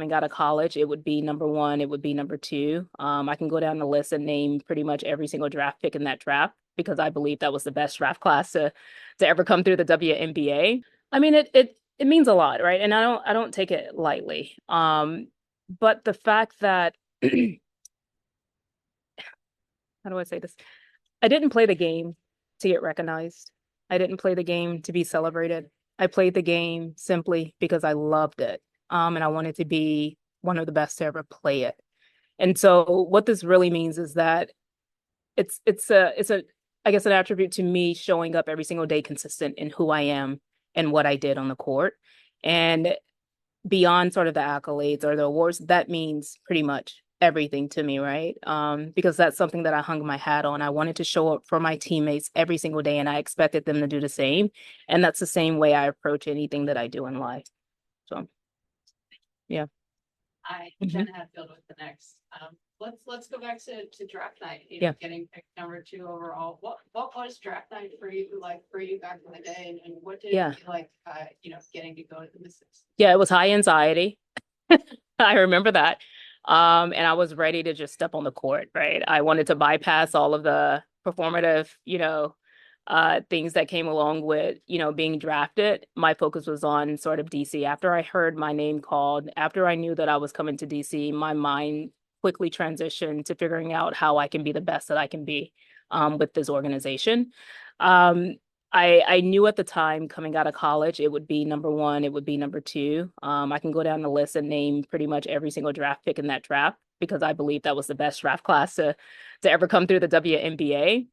coming out of college, it would be number one, it would be number two. I can go down the list and name pretty much every single draft pick in that draft because I believe that was the best draft class to ever come through the WNBA. I mean, it means a lot, right? And I don't take it lightly. But the fact that how do I say this? I didn't play the game to get recognized. I didn't play the game to be celebrated. I played the game simply because I loved it. And I wanted to be one of the best to ever play it. And so what this really means is that it's a I guess an attribute to me showing up every single day consistent in who I am and what I did on the court. And beyond sort of the accolades or the awards, that means pretty much everything to me, right? Because that's something that I hung my hat on. I wanted to show up for my teammates every single day, and I expected them to do the same. And that's the same way I approach anything that I do in life. So, yeah. I Mhm. Jen Hatfield with the next. Let's go back to draft night. Yeah. Getting picked number 2 overall. What was draft night for you back in the day, and what did Yeah. it feel like? Getting to go to the Mystics. Yeah, it was high anxiety. I remember that. And I was ready to just step on the court, right? I wanted to bypass all of the performative, things that came along with, being drafted. My focus was on sort of DC. After I heard my name called, after I knew that I was coming to DC, my mind quickly transitioned to figuring out how I can be the best that I can be with this organization. Um, I knew at the time coming out of college, it would be number one, it would be number two. I can go down the list and name pretty much every single draft pick in that draft because I believe that was the best draft class to ever come through the WNBA.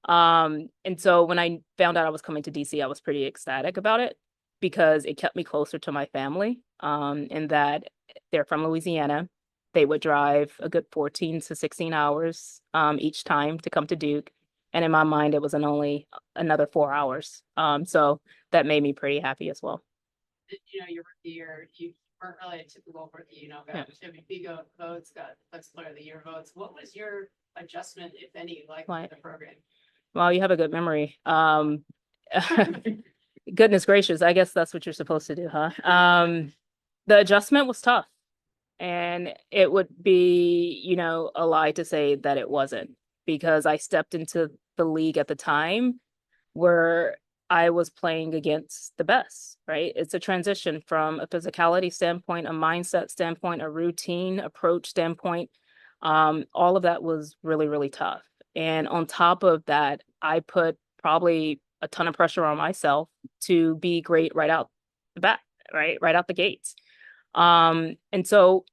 And so when I found out I was coming to DC, I was pretty ecstatic about it because it kept me closer to my family. And that they're from Louisiana. They would drive a good 14 to 16 hours each time to come to Duke. And in my mind, it was only another 4 hours. So that made me pretty happy as well. Your rookie year, you weren't really a typical rookie. Yeah. Got MVP votes, got Defensive Player of the Year votes. What was your adjustment, if any, like Right. to the program? Well, you have a good memory. Goodness gracious, I guess that's what you're supposed to do, huh? The adjustment was tough. And it would be, a lie to say that it wasn't, because I stepped into the league at the time where I was playing against the best, right? It's a transition from a physicality standpoint, a mindset standpoint, a routine approach standpoint. All of that was really, really tough. And on top of that, I put probably a ton of pressure on myself to be great right out the bat, right out the gates. And so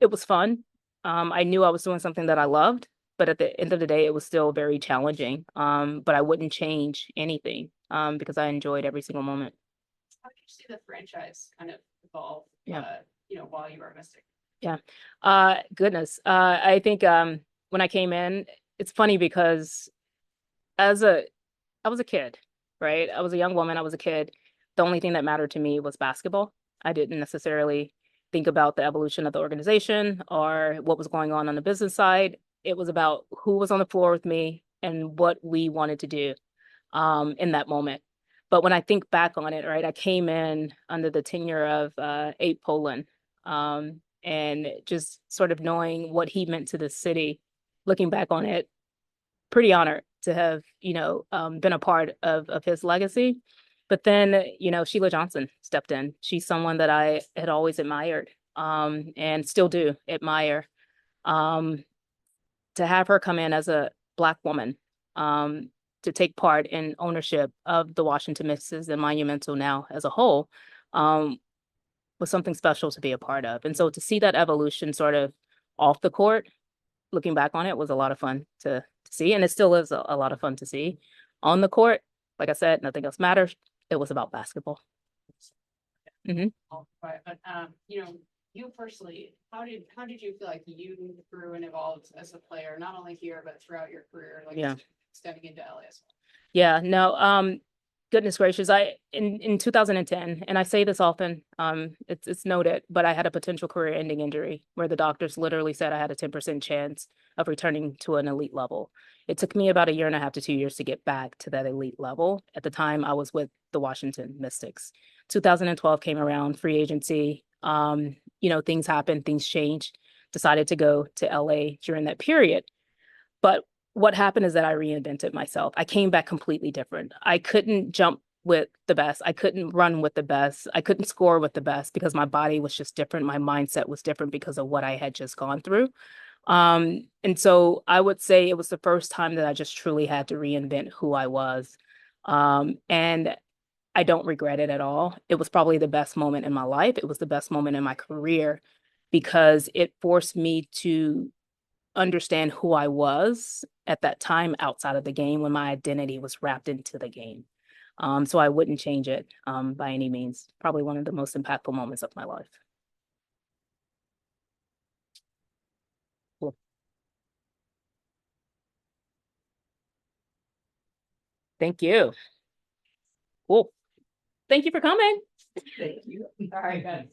it was fun. I knew I was doing something that I loved, but at the end of the day, it was still very challenging. But I wouldn't change anything, because I enjoyed every single moment. How did you see the franchise kind of evolve? Yeah. While you were a Mystic. Yeah. Goodness. I think when I came in, it's funny because as a I was a kid, right? I was a young woman, I was a kid. The only thing that mattered to me was basketball. I didn't necessarily think about the evolution of the organization or what was going on the business side. It was about who was on the floor with me and what we wanted to do in that moment. But when I think back on it, right, I came in under the tenure of Abe Poland, and just sort of knowing what he meant to the city, looking back on it, pretty honored to have, been a part of his legacy. But then, Sheila Johnson stepped in. She's someone that I had always admired, and still do admire. Um, to have her come in as a Black woman, to take part in ownership of the Washington Mystics and Monumental now as a whole, um, was something special to be a part of. And so to see that evolution sort of off the court, looking back on it, was a lot of fun to see. And it still is a lot of fun to see. On the court, like I said, nothing else matters. It was about basketball. Right. But you personally, how did you feel like you grew and evolved as a player, not only here but throughout your career, like Yeah. stepping into LA as well? Yeah, no, goodness gracious, in 2010, and I say this often, it's noted, but I had a potential career-ending injury where the doctors literally said I had a 10% chance of returning to an elite level. It took me about a year and a half to 2 years to get back to that elite level. At the time, I was with the Washington Mystics. 2012 came around, free agency. things happened, things changed, decided to go to LA during that period. But what happened is that I reinvented myself. I came back completely different. I couldn't jump with the best. I couldn't run with the best. I couldn't score with the best because my body was just different. My mindset was different because of what I had just gone through. And so I would say it was the first time that I just truly had to reinvent who I was. And I don't regret it at all. It was probably the best moment in my life. It was the best moment in my career because it forced me to understand who I was at that time outside of the game when my identity was wrapped into the game. So I wouldn't change it by any means. Probably one of the most impactful moments of my life. Cool. Thank you. Cool. Thank you for coming. Thank you. All right, guys.